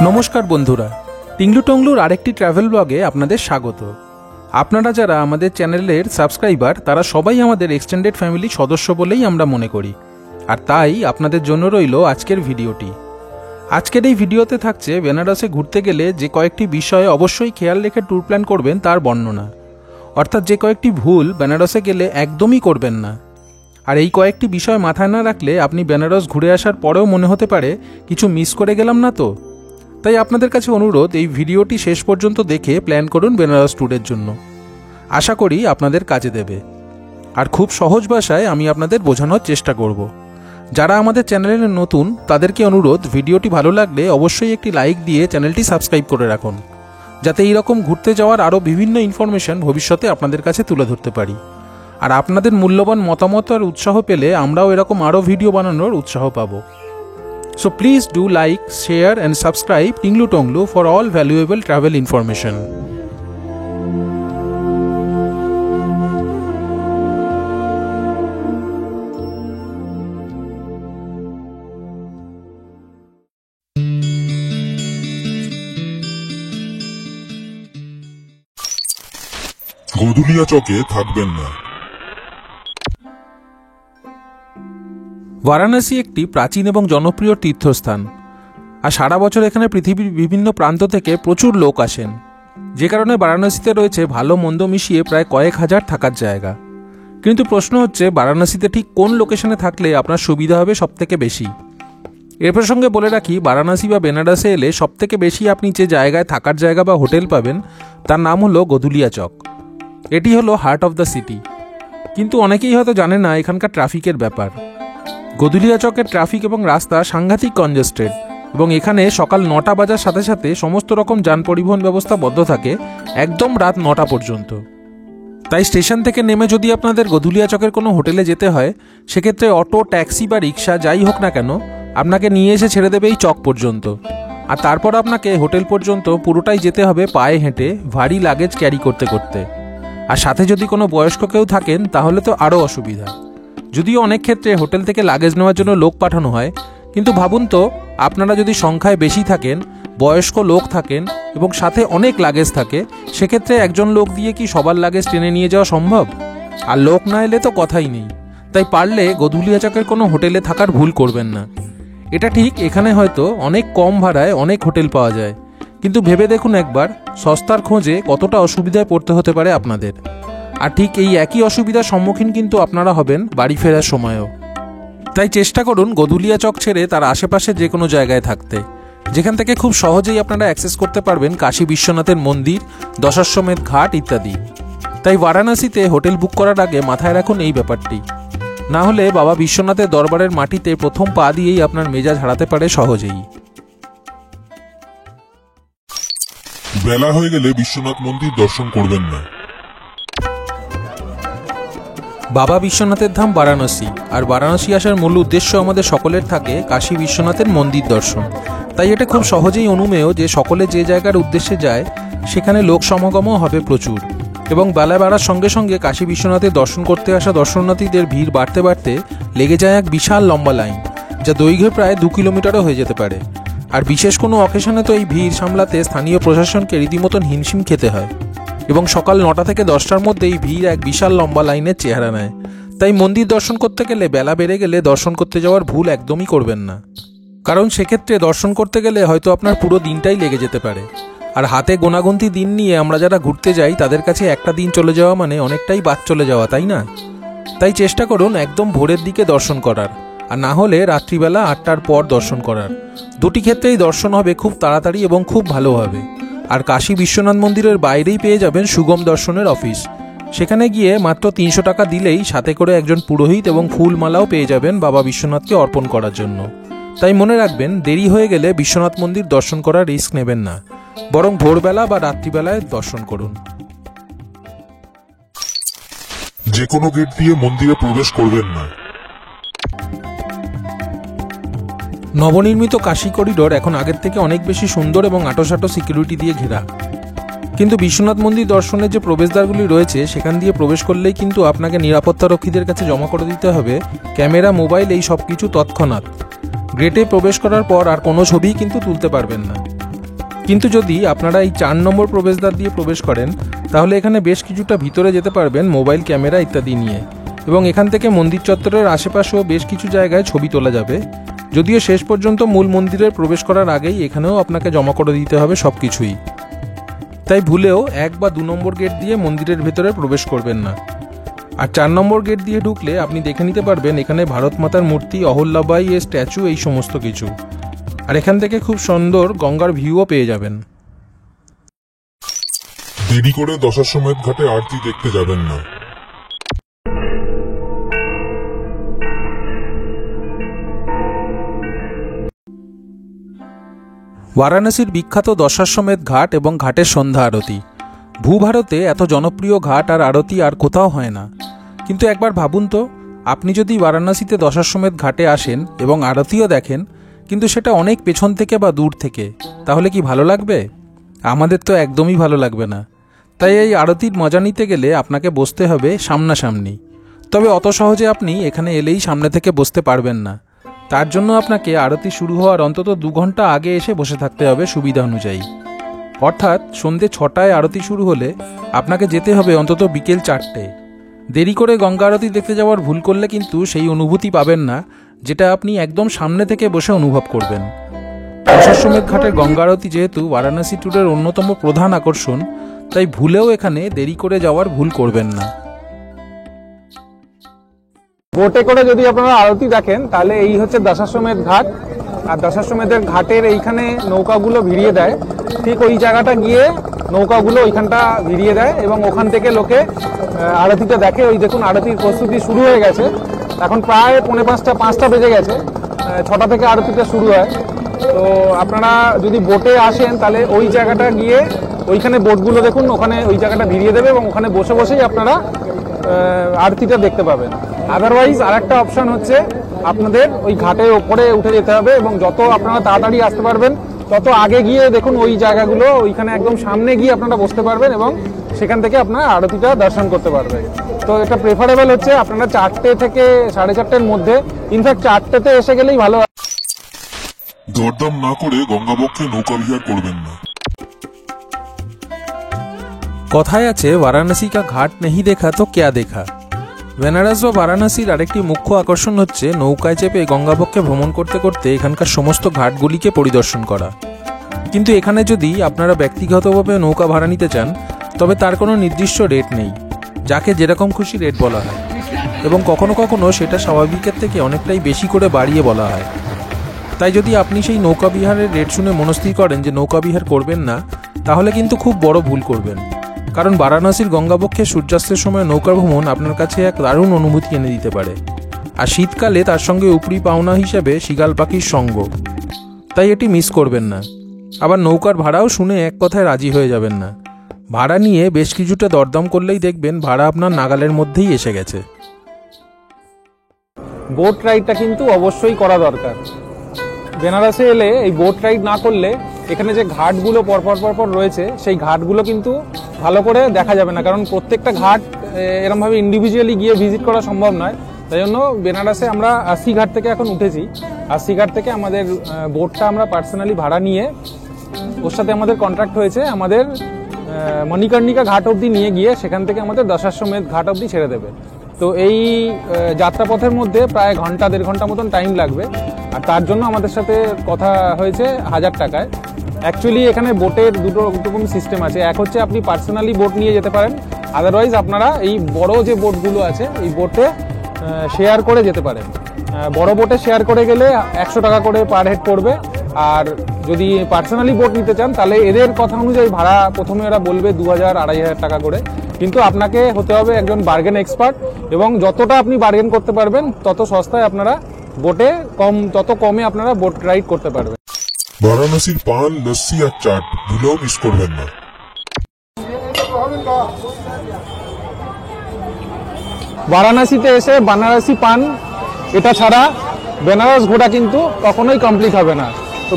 নমস্কার বন্ধুরা, টিংলু টংলুর আরেকটি ট্রাভেল ব্লগে আপনাদের স্বাগত। আপনারা যারা আমাদের চ্যানেলের সাবস্ক্রাইবার তারা সবাই আমাদের এক্সটেন্ডেড ফ্যামিলি সদস্য বলেই আমরা মনে করি, আর তাই আপনাদের জন্য রইল আজকের ভিডিওটি। আজকের এই ভিডিওতে থাকছে বেনারসে ঘুরতে গেলে যে কয়েকটি বিষয়ে অবশ্যই খেয়াল রেখে ট্যুর প্ল্যান করবেন তার বর্ণনা, অর্থাৎ যে কয়েকটি ভুল বেনারসে গেলে একদমই করবেন না। আর এই কয়েকটি বিষয় মাথায় না রাখলে আপনি বেনারস ঘুরে আসার পরেও মনে হতে পারে কিছু মিস করে গেলাম না তো। তাই আপনাদের কাছে অনুরোধ, এই ভিডিওটি শেষ পর্যন্ত দেখে প্ল্যান করুন বেনারস ট্যুরের জন্য। আশা করি আপনাদের কাজে দেবে। আর খুব সহজ ভাষায় আমি আপনাদের বোঝানোর চেষ্টা করব। যারা আমাদের চ্যানেলে নতুন তাদেরকে অনুরোধ, ভিডিওটি ভালো লাগলে অবশ্যই একটি লাইক দিয়ে চ্যানেলটি সাবস্ক্রাইব করে রাখুন, যাতে এইরকম ঘুরতে যাওয়ার আরও বিভিন্ন ইনফরমেশন ভবিষ্যতে আপনাদের কাছে তুলে ধরতে পারি। আর আপনাদের মূল্যবান মতামত আর উৎসাহ পেলে আমরাও এরকম আরও ভিডিও বানানোর উৎসাহ পাবো। So please do like, share and subscribe Tinglu Tonglu for all valuable travel information. গদুলিয়া চকে থাকবেন না। বারাণসী একটি প্রাচীন এবং জনপ্রিয় তীর্থস্থান, আর সারা বছর এখানে পৃথিবীর বিভিন্ন প্রান্ত থেকে প্রচুর লোক আসেন, যে কারণে বারাণসীতে রয়েছে ভালো মন্দ মিশিয়ে প্রায় কয়েক হাজার থাকার জায়গা। কিন্তু প্রশ্ন হচ্ছে, বারাণসীতে ঠিক কোন লোকেশনে থাকলে আপনার সুবিধা হবে সবথেকে বেশি। এর প্রসঙ্গে বলে রাখি, বারাণসী বা বেনারসে এলে সবথেকে বেশি আপনি যে জায়গায় থাকার জায়গা বা হোটেল পাবেন তার নাম হলো গদুলিয়া চক। এটি হলো হার্ট অফ দ্য সিটি। কিন্তু অনেকেই হয়তো জানে না এখানকার ট্রাফিকের ব্যাপার। গদুলিয়া চকের ট্রাফিক এবং রাস্তা সাংঘাতিক কনজেস্টেড, এবং এখানে সকাল 9টা বাজার সাথে সাথে সমস্ত রকম যান পরিবহন ব্যবস্থা বন্ধ থাকে একদম রাত 9টা পর্যন্ত। তাই স্টেশন থেকে নেমে যদি আপনাদের গদুলিয়া চকের কোনো হোটেলে যেতে হয়, সেক্ষেত্রে অটো, ট্যাক্সি বা রিক্সা যাই হোক না কেন আপনাকে নিয়ে এসে ছেড়ে দেবে এই চক পর্যন্ত। আর তারপর আপনাকে হোটেল পর্যন্ত পুরোটাই যেতে হবে পায়ে হেঁটে, ভারী লাগেজ ক্যারি করতে করতে। আর সাথে যদি কোনো বয়স্ক কেউ থাকেন তাহলে তো আরও অসুবিধা। যদিও অনেক ক্ষেত্রে হোটেল থেকে লাগেজ নেওয়ার জন্য লোক পাঠানো হয়, কিন্তু ভাবুন তো, আপনারা যদি সংখ্যায় বেশি থাকেন, বয়স্ক লোক থাকেন এবং সাথে অনেক লাগেজ থাকে, সেক্ষেত্রে একজন লোক দিয়ে কি সবার লাগেজ টেনে নিয়ে যাওয়া সম্ভব? আর লোক না এলে তো কথাই নেই। তাই পারলে গদুলিয়া চকের কোনো হোটেলে থাকার ভুল করবেন না। এটা ঠিক, এখানে হয়তো অনেক কম ভাড়ায় অনেক হোটেল পাওয়া যায়, কিন্তু ভেবে দেখুন একবার সস্তার খোঁজে কতটা অসুবিধায় পড়তে হতে পারে আপনাদের। আর ঠিক এই একই অসুবিধার সম্মুখীন কিন্তু আপনারা হবেন বাড়ি ফেরার সময়ও। তাই চেষ্টা করুন গদুলিয়া চক ছেড়ে তার আশেপাশে যে কোনো জায়গায় থাকতে, যেখান থেকে খুব সহজেই আপনারা অ্যাক্সেস করতে পারবেন কাশী বিশ্বনাথের মন্দির, দশাশ্বমেধ ঘাট ইত্যাদি। তাই বারাণসীতে হোটেল বুক করার আগে মাথায় রাখুন এই ব্যাপারটি, না হলে বাবা বিশ্বনাথের দরবারের মাটিতে প্রথম পা দিয়েই আপনার মেজাজ হারাতে পারে সহজেই। বেলা হয়ে গেলে বিশ্বনাথ মন্দির দর্শন করবেন না। বাবা বিশ্বনাথের ধাম বারাণসী, আর বারাণসী আসার মূল উদ্দেশ্য আমাদের সকলের থাকে কাশী বিশ্বনাথের মন্দির দর্শন। তাই এটা খুব সহজেই অনুমেয় যে সকলে যে জায়গার উদ্দেশ্যে যায় সেখানে লোক সমাগমও হবে প্রচুর, এবং বেলা বাড়ার সঙ্গে সঙ্গে কাশী বিশ্বনাথের দর্শন করতে আসা দর্শনার্থীদের ভিড় বাড়তে বাড়তে লেগে যায় এক বিশাল লম্বা লাইন, যা দৈর্ঘ্যে প্রায় 2 কিলোমিটারও হয়ে যেতে পারে। আর বিশেষ কোনো অকেশনে তো এই ভিড় সামলাতে স্থানীয় প্রশাসনকে রীতিমতন হিমশিম খেতে হয়, এবং সকাল 9টা থেকে 10টার মধ্যে এই ভিড় এক বিশাল লম্বা লাইনের চেহারা নেয়। তাই মন্দির দর্শন করতে গেলে বেলা বেড়ে গেলে দর্শন করতে যাওয়ার ভুল একদমই করবেন না, কারণ সেক্ষেত্রে দর্শন করতে গেলে হয়তো আপনার পুরো দিনটাই লেগে যেতে পারে। আর হাতে গোনাগুনতি দিন নিয়ে আমরা যারা ঘুরতে যাই তাদের কাছে একটা দিন চলে যাওয়া মানে অনেকটাই বাদ চলে যাওয়া, তাই না? তাই চেষ্টা করুন একদম ভোরের দিকে দর্শন করার, আর না হলে রাত্রিবেলা 8টার পর দর্শন করার। দুটি ক্ষেত্রেই দর্শন হবে খুব তাড়াতাড়ি এবং খুব ভালোভাবে। আর কাশী বিশ্বনাথ মন্দিরের বাইরেই পেয়ে যাবেন সুগম দর্শনের অফিস। সেখানে গিয়ে মাত্র 300 টাকা দিলেই সাথে করে একজন পুরোহিত এবং ফুলমালাও পেয়ে যাবেন বাবা বিশ্বনাথকে অর্পণ করার জন্য। তাই মনে রাখবেন, দেরি হয়ে গেলে বিশ্বনাথ মন্দির দর্শন করার রিস্ক নেবেন না, বরং ভোরবেলা বা রাত্রিবেলায় দর্শন করুন। যে কোনো গেট দিয়ে মন্দিরে প্রবেশ করবেন না। নবনির্মিত কাশী করিডোর এখন আগের থেকে অনেক বেশি সুন্দর এবং আঁটোসাঁটো সিকিউরিটি দিয়ে ঘেরা, কিন্তু বিশ্বনাথ মন্দির দর্শনের যে প্রবেশদ্বারগুলি রয়েছে সেখান দিয়ে প্রবেশ করলেই কিন্তু আপনাকে নিরাপত্তারক্ষীদের কাছে জমা করে দিতে হবে ক্যামেরা, মোবাইল, এই সব কিছু তৎক্ষণাৎ। গেটে প্রবেশ করার পর আর কোনো ছবিই কিন্তু তুলতে পারবেন না। কিন্তু যদি আপনারা এই 4 নম্বর প্রবেশদ্বার দিয়ে প্রবেশ করেন তাহলে এখানে বেশ কিছুটা ভিতরে যেতে পারবেন মোবাইল ক্যামেরা ইত্যাদি নিয়ে, এবং এখান থেকে মন্দির চত্বরের আশেপাশেও বেশ কিছু জায়গায় ছবি তোলা যাবে। যদিও শেষ পর্যন্ত মূল মন্দিরে প্রবেশ করার আগেই এখানেও আপনাকে জমা করে দিতে হবে সব কিছুই, তাই ভুলেও 1 বা 2 নম্বর গেট দিয়ে মন্দিরের ভেতরে প্রবেশ করবেন না। আর 4 নম্বর গেট দিয়ে ঢুকলে আপনি দেখে নিতে পারবেন এখানে ভারত মাতার মূর্তি, অহল্যাবাই এর স্ট্যাচু, এই সমস্ত কিছু। আর এখান থেকে খুব সুন্দর গঙ্গার ভিউও পেয়ে যাবেন। দেরি করে দশাশ্বমেধ ঘাটে আরতি দেখতে যাবেন না। বারাণসীর বিখ্যাত দশাশ্বমেধ ঘাট এবং ঘাটের সন্ধ্যা আরতি। ভূভারতে এত জনপ্রিয় ঘাট আর আরতি আর কোথাও হয় না। কিন্তু একবার ভাবুন তো, আপনি যদি বারাণসীতে দশাশ্বমেধ ঘাটে আসেন এবং আরতিও দেখেন, কিন্তু সেটা অনেক পেছন থেকে বা দূর থেকে, তাহলে কি ভালো লাগবে? আমাদের তো একদমই ভালো লাগবে না। তাই এই আরতির মজা নিতে গেলে আপনাকে বসতে হবে সামনাসামনি। তবে অত সহজে আপনি এখানে এলেই সামনে থেকে বসতে পারবেন না। তার জন্য আপনাকে আরতি শুরু হওয়ার অন্তত 2 ঘন্টা আগে এসে বসে থাকতে হবে সুবিধা অনুযায়ী। অর্থাৎ সন্ধে 6টায় আরতি শুরু হলে আপনাকে যেতে হবে অন্তত বিকেল 4টে। দেরি করে গঙ্গা আরতি দেখতে যাওয়ার ভুল করলে কিন্তু সেই অনুভূতি পাবেন না যেটা আপনি একদম সামনে থেকে বসে অনুভব করবেন। দশাশ্বমেধ ঘাটের গঙ্গা আরতি যেহেতু বারাণসী ট্যুরের অন্যতম প্রধান আকর্ষণ, তাই ভুলেও এখানে দেরি করে যাওয়ার ভুল করবেন না। বোটে করে যদি আপনারা আরতি দেখেন তাহলে এই হচ্ছে দশাশ্বমেধ ঘাট। আর দশাশ্বমেধের ঘাটের এইখানে নৌকাগুলো ভিড়িয়ে দেয়, ঠিক ওই জায়গাটা গিয়ে নৌকাগুলো ওইখানটা ভিড়িয়ে দেয় এবং ওখান থেকে লোকে আরতিটা দেখে। ওই দেখুন আরতির প্রস্তুতি শুরু হয়ে গেছে, এখন প্রায় 4:45-5টা বেজে গেছে, 6টা থেকে আরতিটা শুরু হয়। তো আপনারা যদি বোটে আসেন তাহলে ওই জায়গাটা গিয়ে ওইখানে বোটগুলো দেখুন, ওখানে ওই জায়গাটা ভিড়িয়ে দেবে এবং ওখানে বসে বসেই আপনারা আরতিটা দেখতে পাবেন। আদারওয়াইজ আরেকটা অপশন হচ্ছে আপনাদের ওই ঘাটের ওপরে উঠে যেতে হবে এবং যত আপনারা তাড়াতাড়ি আসতে পারবেন তত আগে গিয়ে দেখুন ওই জায়গাগুলো, ওইখানে একদম সামনে গিয়ে আপনারা বসতে পারবেন এবং সেখান থেকে আপনারা আরতিটা দর্শন করতে পারবেন। তো এটা প্রেফারেবল হচ্ছে আপনারা 4টে থেকে 4:30-এর মধ্যে, ইনফ্যাক্ট 4টেতে এসে গেলেই ভালো। দরদাম না করে গঙ্গাবক্ষে নৌকা বিহার করবেন না। কথায় আছে বারাণসী কা ঘাট নেহি দেখা তো ক্যা দেখা। বেনারস বা বারাণসীর আরেকটি মুখ্য আকর্ষণ হচ্ছে নৌকায় চেপে গঙ্গাবক্ষে ভ্রমণ করতে করতে এখানকার সমস্ত ঘাটগুলিকে পরিদর্শন করা। কিন্তু এখানে যদি আপনারা ব্যক্তিগতভাবে নৌকা ভাড়া নিতে চান তবে তার কোনো নির্দিষ্ট রেট নেই, যাকে যেরকম খুশি রেট বলা হয়, এবং কখনো কখনো সেটা স্বাভাবিকের থেকে অনেকটাই বেশি করে বাড়িয়ে বলা হয়। তাই যদি আপনি সেই নৌকা বিহারের রেট শুনে মনস্থির করেন যে নৌকা বিহার করবেন না, তাহলে কিন্তু খুব বড় ভুল করবেন। কারণ বারাণসীর গঙ্গাবক্ষে সূর্যাস্তের সময় নৌকা ভ্রমণ আপনার কাছে এক দারুণ অনুভূতি এনে দিতে পারে। আর শীতকালে তার সঙ্গে উপরি পাওনা হিসেবে শিগাল পাখির সঙ্গ, তাই এটি মিস করবেন না। আবার নৌকার ভাড়াও শুনে এক কথায় রাজি হয়ে যাবেন না। ভাড়া নিয়ে বেশ কিছুটা দরদাম করলেই দেখবেন ভাড়া আপনার নাগালের মধ্যেই এসে গেছে। বোট রাইডটা কিন্তু অবশ্যই করা দরকার। বেনারসে এলে এই বোট রাইড না করলে এখানে যে ঘাটগুলো পরপর রয়েছে সেই ঘাটগুলো কিন্তু ভালো করে দেখা যাবে না, কারণ প্রত্যেকটা ঘাট এরমভাবে ইন্ডিভিজুয়ালি গিয়ে ভিজিট করা সম্ভব নয়। তাই জন্য বেনারসে আমরা 80 ঘাট থেকে এখন উঠেছি। 80 ঘাট থেকে আমাদের বোটটা আমরা পার্সোনালি ভাড়া নিয়ে, ওর সাথে আমাদের কন্ট্রাক্ট হয়েছে, আমাদের মণিকর্ণিকা ঘাট অবধি নিয়ে গিয়ে সেখান থেকে আমাদের দশাশ্বমেধ ঘাট অবধি ছেড়ে দেবে। তো এই যাত্রাপথের মধ্যে প্রায় 1-1.5 ঘন্টা মতন টাইম লাগবে। আর তার জন্য আমাদের সাথে কথা হয়েছে 1000 টাকায়। অ্যাকচুয়ালি এখানে বোটের দুটো রকম সিস্টেম আছে। এক হচ্ছে আপনি পার্সোনালি বোট নিয়ে যেতে পারেন, আদারওয়াইজ আপনারা এই বড় যে বোটগুলো আছে এই বোটে শেয়ার করে যেতে পারেন। বড় বোটে শেয়ার করে গেলে 100 টাকা করে পার হেড পড়বে। আর যদি পার্সোনালি বোট নিতে চান তাহলে এদের কথা অনুযায়ী ভাড়া প্রথমে এরা বলবে 2000-2500 টাকা করে। কিন্তু আপনাকে হতে হবে একজন বার্গেন এক্সপার্ট, এবং যতটা আপনি বার্গেন করতে পারবেন তত সস্তায় আপনারা বোটে তত কমে আপনারা বোট রাইড করতে পারবেন। বারাণসীর পান, লস্যি আর চাট ভুলেও মিস করবেন না। বারাণসীতে এসে বানারসি পান এটা ছাড়া বেনারস ঘোরা কিন্তু কখনোই কমপ্লিট হবে না। তো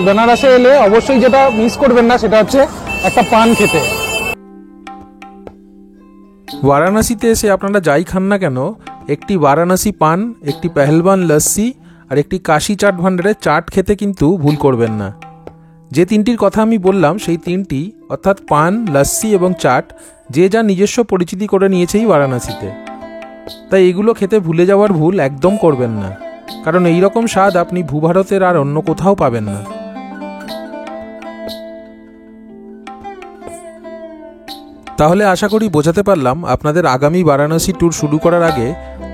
বেনারসে এলে অবশ্যই যেটা মিস করবেন না সেটা হচ্ছে একটা পান খেতে। বারাণসীতে এসে আপনারা যাই খান না কেন, একটি বারাণসী পান, একটি পেহেলবান লস্যি আর একটি কাশি চাট ভান্ডারের চাট খেতে কিন্তু ভুল করবেন না। যে তিনটির কথা আমি বললাম সেই তিনটি অর্থাৎ পান, লস্যি এবং চাট যে যা নিজস্ব পরিচিতি করে নিয়েছেই বারাণসীতে। তাই এগুলো খেতে ভুলে যাওয়ার ভুল একদম করবেন না, কারণ এই রকম স্বাদ আপনি ভূভারতের আর অন্য কোথাও পাবেন না। তাহলে আশা করি বোঝাতে পারলাম আপনাদের আগামী বারাণসী ট্যুর শুরু করার আগে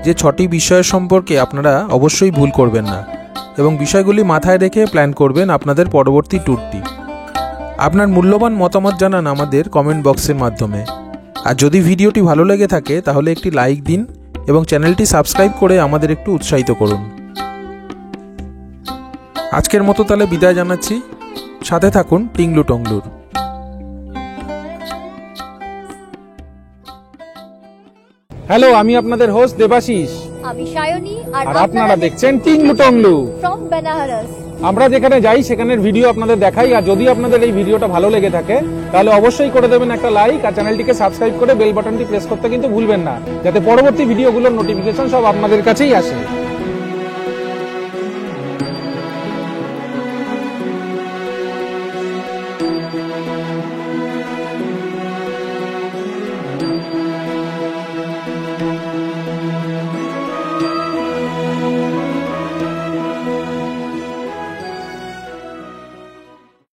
যে 6টি বিষয়ের সম্পর্কে আপনারা অবশ্যই ভুল করবেন না এবং বিষয়গুলি মাথায় রেখে প্ল্যান করবেন আপনাদের পরবর্তী ট্যুরটি। আপনার মূল্যবান মতামত জানান আমাদের কমেন্ট বক্সের মাধ্যমে। আর যদি ভিডিওটি ভালো লেগে থাকে তাহলে একটি লাইক দিন এবং চ্যানেলটি সাবস্ক্রাইব করে আমাদের একটু উৎসাহিত করুন। আজকের মতো তাহলে বিদায় জানাচ্ছি। সাথে থাকুন টিংলু টংলুর। হ্যালো, আমি আপনাদের হোস্ট দেবাশিস, আমি সায়নী, আর আপনারা দেখছেন টিংলু টংলু ফ্রম বেনারস। আমরা যেখানে যাই সেখানের ভিডিও আপনাদের দেখাই। আর যদি আপনাদের এই ভিডিওটা ভালো লেগে থাকে তাহলে অবশ্যই করে দেবেন একটা লাইক, আর চ্যানেলটিকে সাবস্ক্রাইব করে বেল বাটনটি প্রেস করতে কিন্তু ভুলবেন না, যাতে পরবর্তী ভিডিওগুলোর নোটিফিকেশন সব আপনাদের কাছেই আসে।